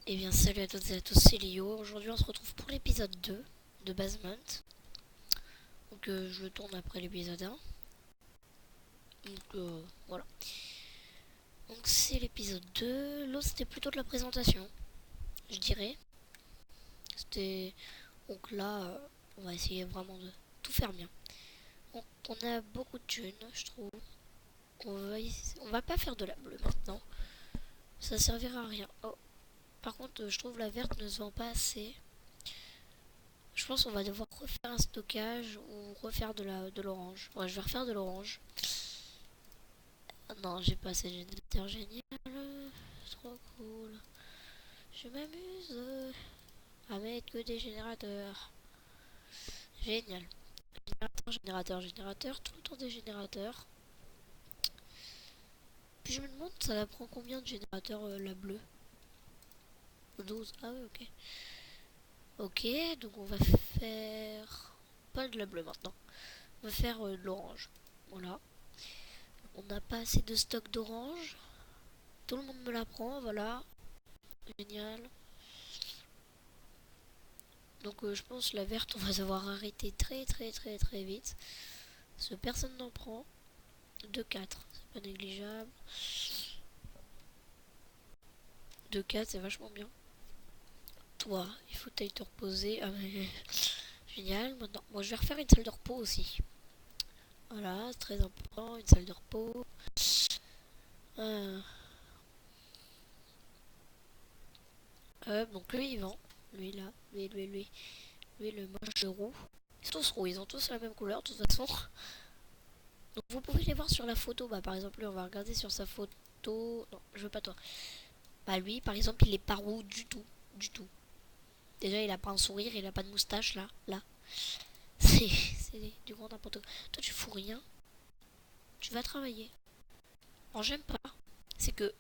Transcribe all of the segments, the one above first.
Eh bien salut à toutes et à tous, c'est Lio. Aujourd'hui on se retrouve pour l'épisode 2 de Basement. Donc je le tourne après l'épisode 1. Donc voilà. Donc c'est l'épisode 2. L'autre c'était plutôt de la présentation, je dirais. C'était... Donc là on va essayer vraiment de tout faire bien. Donc on a beaucoup de thunes, je trouve. On va pas faire de la bleue maintenant. Ça servira à rien. Oh. Par contre je trouve la verte ne se vend pas assez. Je pense qu'on va devoir refaire un stockage ou refaire de l'orange. Ouais, je vais refaire de l'orange. Ah non, j'ai pas assez de générateur génial. Trop cool. Je m'amuse à mettre que des générateurs. Génial. Générateur, tout le temps des générateurs. Puis je me demande, ça la prend combien de générateurs la bleue? 12. Ah oui, ok. Ok, donc on va faire... Pas de la bleue maintenant. On va faire de l'orange. Voilà. On n'a pas assez de stock d'orange. Tout le monde me la prend, voilà. Génial. Donc je pense la verte, on va devoir arrêter très vite. Parce que personne n'en prend. 2-4, c'est pas négligeable. 2-4, c'est vachement bien. Toi, il faut que t'ailles te reposer. Ah mais... Génial. Maintenant, moi je vais refaire une salle de repos aussi. Voilà, c'est très important, une salle de repos. Euh, donc lui il vend. Lui là, lui. Lui le moche de roux. Ils sont tous roux, ils ont tous la même couleur de toute façon. Donc vous pouvez les voir sur la photo. Bah par exemple lui on va regarder sur sa photo. Non, je veux pas toi. Bah lui par exemple il est pas roux du tout. Du tout. Déjà il a pas un sourire, il a pas de moustache là. Là. C'est du grand n'importe quoi. Toi tu fous rien. Tu vas travailler. Alors j'aime pas. C'est que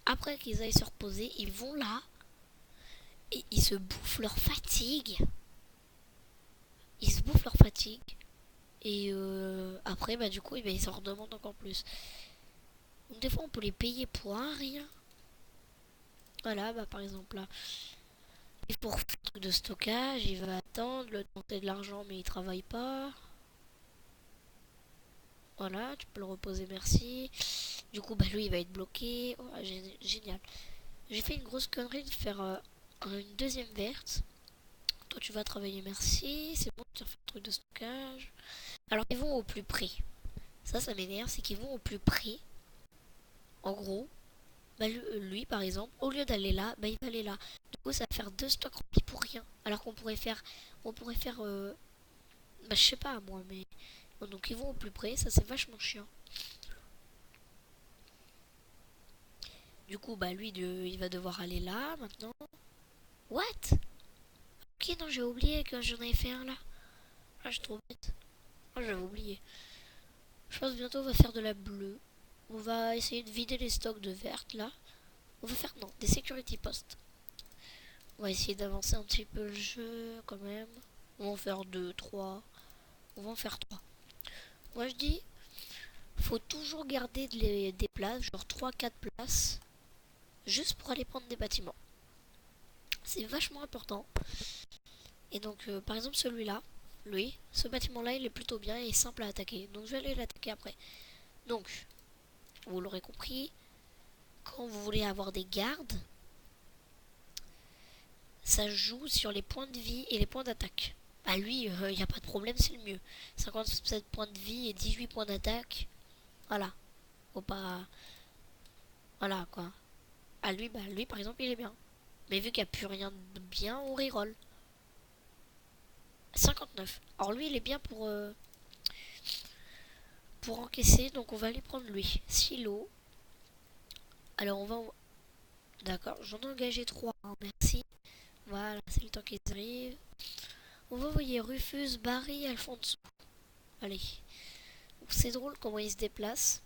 après qu'ils aillent se reposer, ils vont là et ils se bouffent leur fatigue. Ils se bouffent leur fatigue. Et après, bah du coup, ils s'en redemandent encore plus. Donc des fois, on peut les payer pour un rien. Voilà, bah par exemple là, il faut refaire un truc de stockage, il va attendre, le tenter de l'argent, mais il travaille pas. Voilà, tu peux le reposer, merci. Du coup, bah lui, il va être bloqué. Oh, génial. J'ai fait une grosse connerie de faire une deuxième verte. Toi, tu vas travailler, merci. C'est bon, tu refais un truc de stockage. Alors, ils vont au plus près. Ça m'énerve, c'est qu'ils vont au plus près. En gros, bah, lui, par exemple, au lieu d'aller là, bah, il va aller là. Du coup, ça va faire deux stocks remplis pour rien. Alors qu'on pourrait faire, bah, je sais pas moi, mais donc ils vont au plus près. Ça, c'est vachement chiant. Du coup, bah, lui, il va devoir aller là maintenant. What? Ok, non, j'ai oublié que j'en avais fait un là. Ah, je suis trop bête. Ah, j'avais oublié. Je pense bientôt on va faire de la bleue. On va essayer de vider les stocks de verte là. On va faire non, des security posts. On va essayer d'avancer un petit peu le jeu quand même. On va en faire 2, 3. On va en faire 3. Moi je dis, faut toujours garder des places, genre 3, 4 places, juste pour aller prendre des bâtiments. C'est vachement important. Et donc par exemple celui-là, lui, ce bâtiment-là il est plutôt bien et simple à attaquer. Donc je vais aller l'attaquer après. Donc, vous l'aurez compris, quand vous voulez avoir des gardes, ça joue sur les points de vie et les points d'attaque. Bah lui, il n'y a pas de problème, c'est le mieux. 57 points de vie et 18 points d'attaque. Voilà. Faut pas... Voilà, quoi. Ah lui, bah lui, par exemple, il est bien. Mais vu qu'il n'y a plus rien de bien, on reroll. 59. Alors lui, il est bien pour encaisser, donc on va aller prendre lui. Silo. Alors on va... D'accord, j'en ai engagé 3. Hein, merci. Voilà, c'est le temps qu'ils arrivent. On va envoyer Rufus, Barry, Alfonso. Allez. C'est drôle comment il se déplace.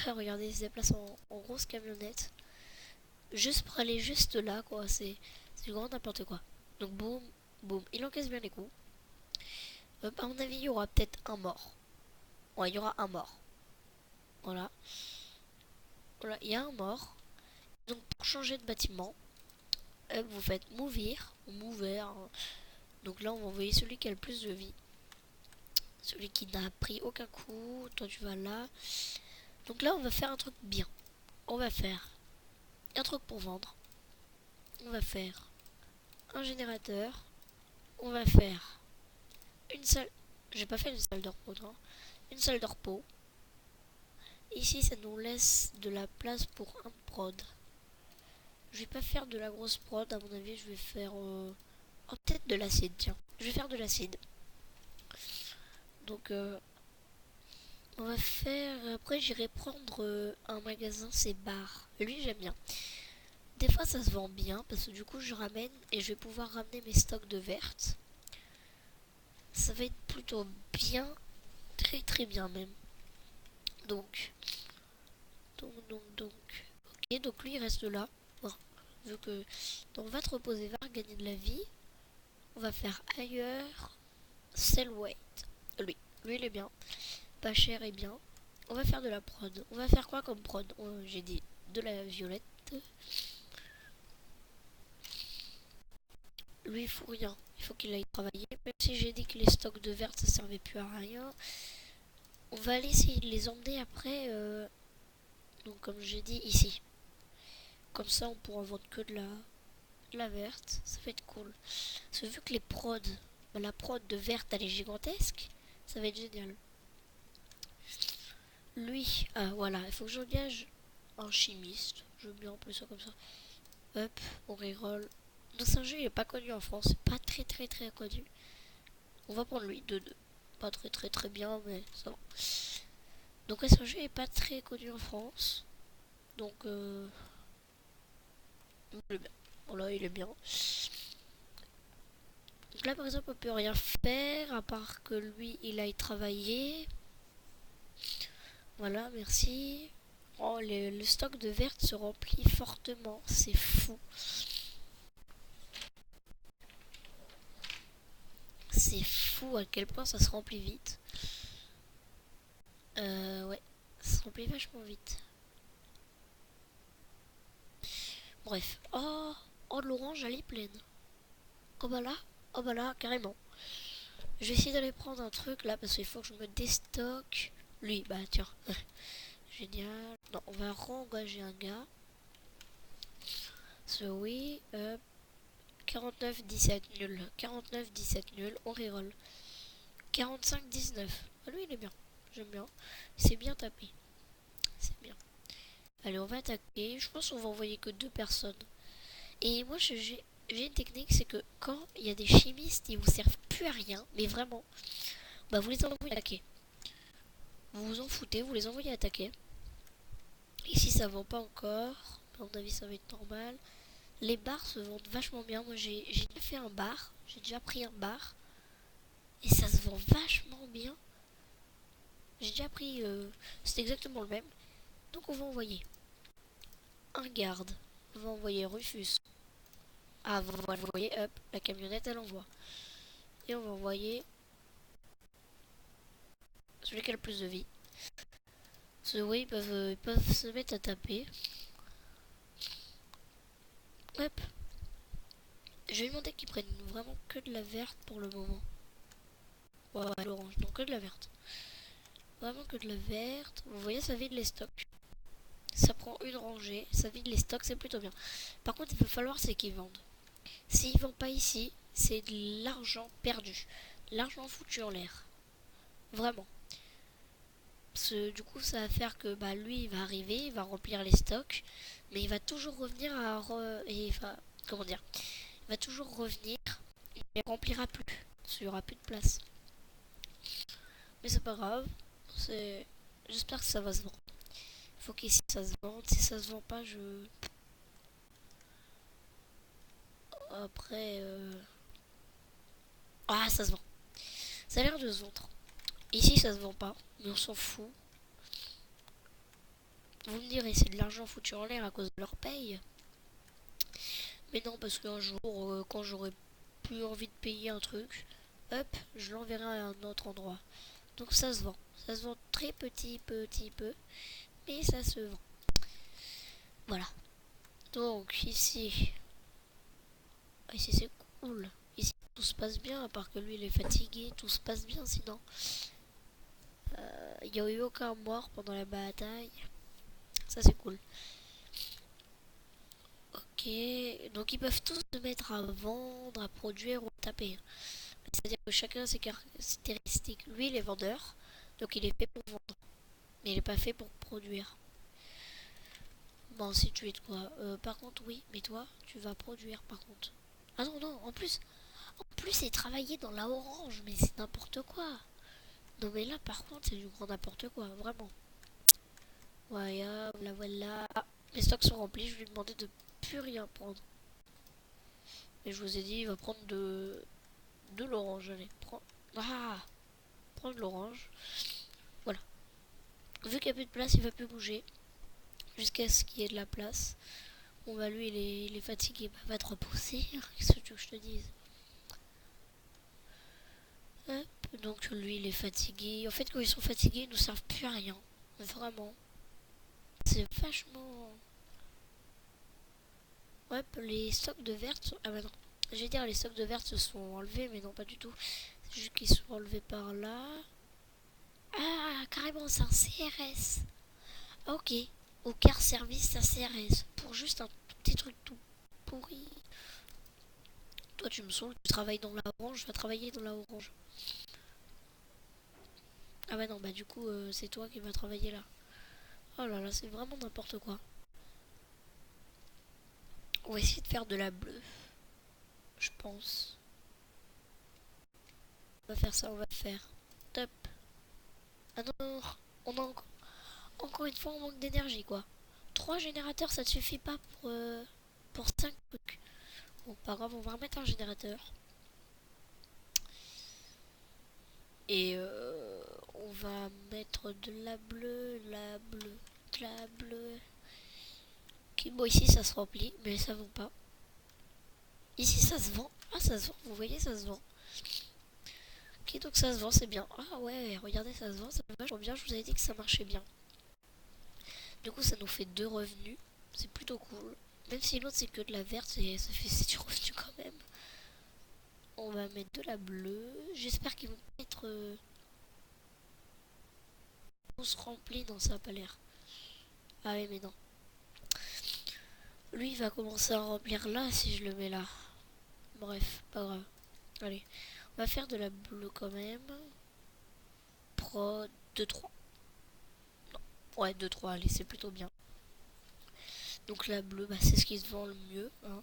Regardez, il se déplace en grosse camionnette. Juste pour aller juste là, quoi. C'est du grand n'importe quoi. Donc, boum, boum. Il encaisse bien les coups. À mon avis, il y aura peut-être un mort. Ouais, il y aura un mort. Voilà. Voilà, il y a un mort. Donc, pour changer de bâtiment, Hop, vous faites mouvir ou mover. Donc là, on va envoyer celui qui a le plus de vie. Celui qui n'a pris aucun coup. Toi, tu vas là. Donc là, on va faire un truc bien. On va faire un truc pour vendre. On va faire un générateur. On va faire une salle. J'ai pas fait une salle de repos, non. Une salle de repos. Ici, ça nous laisse de la place pour un prod. Je vais pas faire de la grosse prod, à mon avis, je vais faire... oh, peut-être de l'acide, tiens. Je vais faire de l'acide. Donc, on va faire... Après, j'irai prendre un magasin, c'est bar. Lui, j'aime bien. Des fois, ça se vend bien, parce que du coup, je ramène et je vais pouvoir ramener mes stocks de vertes. Ça va être plutôt bien, très très bien même. Donc... Ok, donc lui, il reste là. Bon, vu que... Donc, va te reposer, va gagner de la vie. On va faire ailleurs. Sell weight. Lui, il est bien. Pas cher et bien. On va faire de la prod. On va faire quoi comme prod? J'ai dit de la violette. Lui, il faut rien. Il faut qu'il aille travailler. Même si j'ai dit que les stocks de verre, ça servait plus à rien. On va aller essayer de les emmener après. Donc, comme j'ai dit, ici. Comme ça, on pourra vendre que de la verte. Ça va être cool. Parce que vu que les prods, la prod de verte, elle est gigantesque. Ça va être génial. Lui, ah voilà, il faut que j'engage un chimiste. Je veux bien appeler ça comme ça. Hop, on reroll. Donc c'est un jeu, il est pas connu en France. C'est pas très très très connu. On va prendre lui, 2-2. Pas très très très bien, mais ça va. Donc ouais, ce jeu est pas très connu en France. Donc il est bien. Voilà, il est bien. Donc là par exemple on peut rien faire à part que lui il aille travailler. Voilà, merci. Oh, le stock de vertes se remplit fortement, c'est fou. C'est fou à quel point ça se remplit vite. Ouais, ça se remplit vachement vite. Bref. Oh, oh l'orange elle est pleine. Oh bah là, carrément. Je vais essayer d'aller prendre un truc là parce qu'il faut que je me déstocke. Lui, bah tiens. Génial. Non, on va re-engager un gars. Ce oui. 49-17 nul. 49-17 nul. On reroll. 45-19. Ah, lui, il est bien. J'aime bien. C'est bien tapé. C'est bien. Allez, on va attaquer. Je pense qu'on va envoyer que 2 personnes. Et moi, j'ai une technique, c'est que quand il y a des chimistes, ils vous servent plus à rien, mais vraiment, bah vous les envoyez attaquer. Vous vous en foutez, vous les envoyez attaquer. Ici, ça vend pas encore. À mon avis, ça va être normal. Les bars se vendent vachement bien. Moi, j'ai déjà fait un bar. J'ai déjà pris un bar. Et ça se vend vachement bien. J'ai déjà pris... c'est exactement le même. Donc, on va envoyer un garde. On va envoyer Rufus. Ah, vous voyez, hop, la camionnette, elle envoie. Et on va envoyer celui qui a le plus de vie. Parce que oui, ils peuvent se mettre à taper. Hop. Je vais demander qu'ils prennent vraiment que de la verte pour le moment. Ouais, l'orange, donc que de la verte. Vraiment que de la verte. Vous voyez, ça vide les stocks. Ça prend une rangée, ça vide les stocks, c'est plutôt bien. Par contre, il va falloir c'est qu'ils vendent. S'ils vendent pas ici, c'est de l'argent perdu. L'argent foutu en l'air. Vraiment. Parce que du coup, ça va faire que bah, lui, il va arriver, il va remplir les stocks, mais il va toujours revenir comment dire, il va toujours revenir, il ne remplira plus. Parce qu'il n'y aura plus de place. Mais c'est pas grave. J'espère que ça va se vendre. Il faut qu'ici ça se vende. Si ça se vend pas, après... Ah, ça se vend. Ça a l'air de se vendre. Ici, ça se vend pas, mais on s'en fout. Vous me direz, c'est de l'argent foutu en l'air à cause de leur paye. Mais non, parce qu'un jour, quand j'aurai plus envie de payer un truc, hop, je l'enverrai à un autre endroit. Donc ça se vend. Ça se vend très petit peu, mais ça se vend. Voilà. Donc ici, ici c'est cool. Ici tout se passe bien, à part que lui il est fatigué, tout se passe bien sinon. Il n'y a eu aucun mort pendant la bataille. Ça c'est cool. Ok, donc ils peuvent tous se mettre à vendre, à produire ou à taper. C'est-à-dire que chacun a ses caractéristiques. Lui il est vendeur, donc il est fait pour vendre. Mais il n'est pas fait pour produire. Bon, ainsi de suite quoi. Par contre oui, mais toi tu vas produire par contre. Ah non non, en plus c'est travailler dans la orange, mais c'est n'importe quoi. Non mais là par contre c'est du grand n'importe quoi, vraiment. Voilà, voilà. Ah, mes stocks sont remplis, je lui ai demandé de plus rien prendre. Et je vous ai dit, il va prendre de l'orange. Allez, prends de l'orange. Voilà. Vu qu'il n'y a plus de place, il va plus bouger. Jusqu'à ce qu'il y ait de la place. Bon bah lui il est fatigué, bah va te reposer. Qu'est-ce que tu veux que je te dise? Hop, donc lui il est fatigué. En fait quand ils sont fatigués ils nous servent plus à rien. Vraiment. C'est vachement... Ouais, les stocks de vertes sont... Ah bah non. Je vais dire les stocks de vertes se sont enlevés, mais non pas du tout. C'est juste qu'ils sont enlevés par là. Ah, carrément c'est un CRS. Ok. Au car service c'est un CRS. Pour juste un tout petit truc tout pourri. Toi tu me saoules, tu travailles dans la orange, je vais travailler dans la orange. Ah bah non, bah du coup c'est toi qui vas travailler là. Oh là là, c'est vraiment n'importe quoi. On va essayer de faire de la bleue, je pense. On va faire ça, on va faire. Top. Ah non, on a encore une fois on manque d'énergie quoi. 3 générateurs ça ne suffit pas pour 5 trucs. Bon, pas grave, on va remettre un générateur. Et on va mettre de la bleue, de la bleue. Ok, bon ici ça se remplit, mais ça vaut pas. Ici ça se vend. Ah ça se vend, vous voyez ça se vend. Ok donc ça se vend, c'est bien. Ah ouais, regardez ça se vend, ça va vachement bien, je vous avais dit que ça marchait bien. Du coup ça nous fait 2 revenus, c'est plutôt cool. Même si l'autre c'est que de la verte, c'est du revenu quand même. On va mettre de la bleue. J'espère qu'ils vont pas être tous remplis. Non, ça a pas l'air. Ah oui, mais non. Lui, il va commencer à remplir là si je le mets là. Bref, pas grave. Allez, on va faire de la bleue quand même. Pro 2-3. Non. Ouais, 2-3, allez, c'est plutôt bien. Donc la bleue, bah, c'est ce qui se vend le mieux. Hein.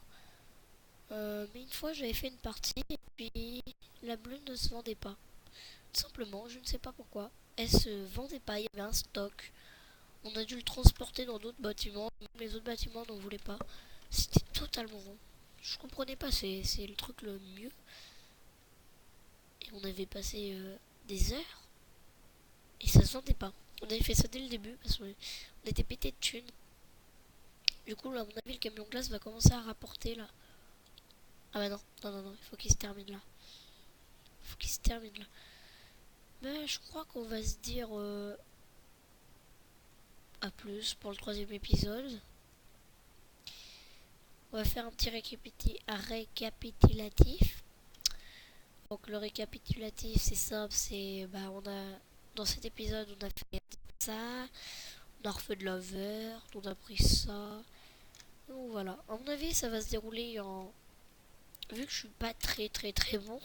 Mais une fois, j'avais fait une partie et puis la bleue ne se vendait pas. Tout simplement, je ne sais pas pourquoi. Elle se vendait pas, il y avait un stock. On a dû le transporter dans d'autres bâtiments. Même les autres bâtiments n'en voulaient pas. C'était totalement rond. Je comprenais pas, c'est le truc le mieux. Et on avait passé des heures. Et ça se vendait pas. On avait fait ça dès le début parce qu'on était pété de thunes. Du coup, là, à mon avis, le camion glace va commencer à rapporter là. Ah bah non, non, non, non, il faut qu'il se termine là. Il faut qu'il se termine là. Mais je crois qu'on va se dire à plus pour le 3e épisode. On va faire un petit récapitulatif. Donc le récapitulatif c'est simple, c'est bah on a dans cet épisode on a fait ça, on a refait de la verte, on a pris ça. Donc voilà, à mon avis ça va se dérouler en... Vu que je suis pas très bon,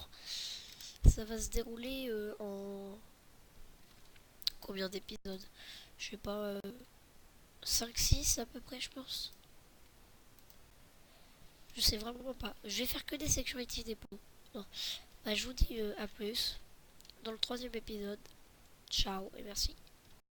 ça va se dérouler en... Combien d'épisodes? Je sais pas, 5-6 à peu près je pense. Je sais vraiment pas. Je vais faire que des security dépôts. Non. Bah, je vous dis à plus dans le 3e épisode. Ciao et merci.